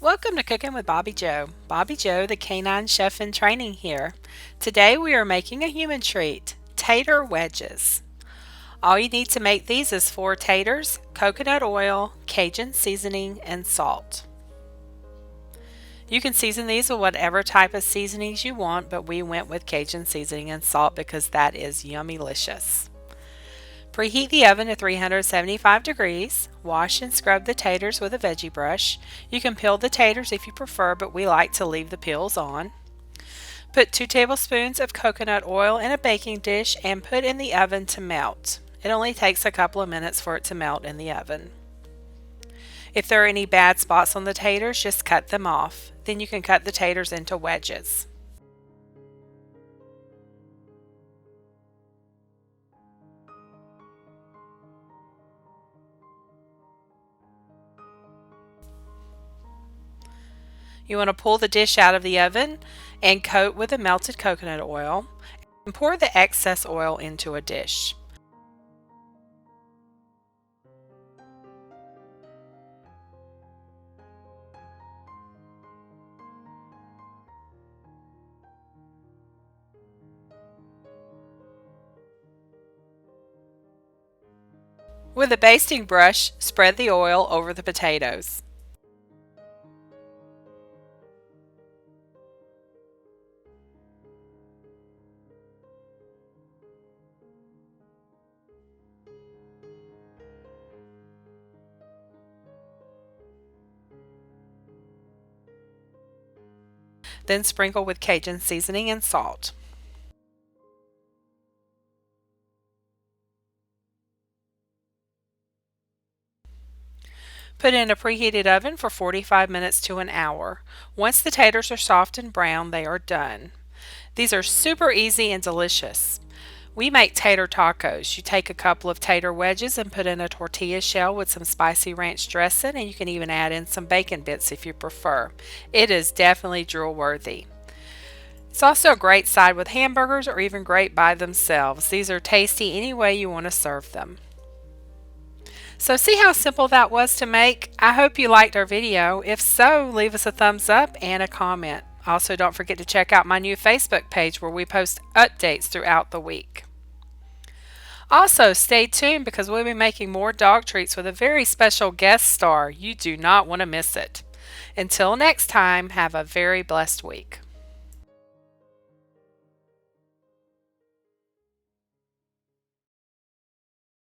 Welcome to Cooking with Bobby Joe. Bobby Joe, the canine chef in training here. Today we are making a human treat, tater wedges. All you need to make these is 4 taters, coconut oil, Cajun seasoning, and salt. You can season these with whatever type of seasonings you want, but we went with Cajun seasoning and salt because that is yummy-licious. Preheat the oven to 375 degrees. Wash and scrub the taters with a veggie brush. You can peel the taters if you prefer, but we like to leave the peels on. Put 2 tablespoons of coconut oil in a baking dish and put in the oven to melt. It only takes a couple of minutes for it to melt in the oven. If there are any bad spots on the taters, just cut them off. Then you can cut the taters into wedges. You want to pull the dish out of the oven and coat with the melted coconut oil and pour the excess oil into a dish. With a basting brush, spread the oil over the potatoes. Then sprinkle with Cajun seasoning and salt. Put in a preheated oven for 45 minutes to an hour. Once the taters are soft and brown, they are done. These are super easy and delicious. We make tater tacos. You take a couple of tater wedges and put in a tortilla shell with some spicy ranch dressing, and you can even add in some bacon bits if you prefer. It is definitely drool-worthy. It's also a great side with hamburgers or even great by themselves. These are tasty any way you want to serve them. So see how simple that was to make? I hope you liked our video. If so, leave us a thumbs up and a comment. Also, don't forget to check out my new Facebook page where we post updates throughout the week. Also, stay tuned because we'll be making more dog treats with a very special guest star. You do not want to miss it. Until next time, have a very blessed week.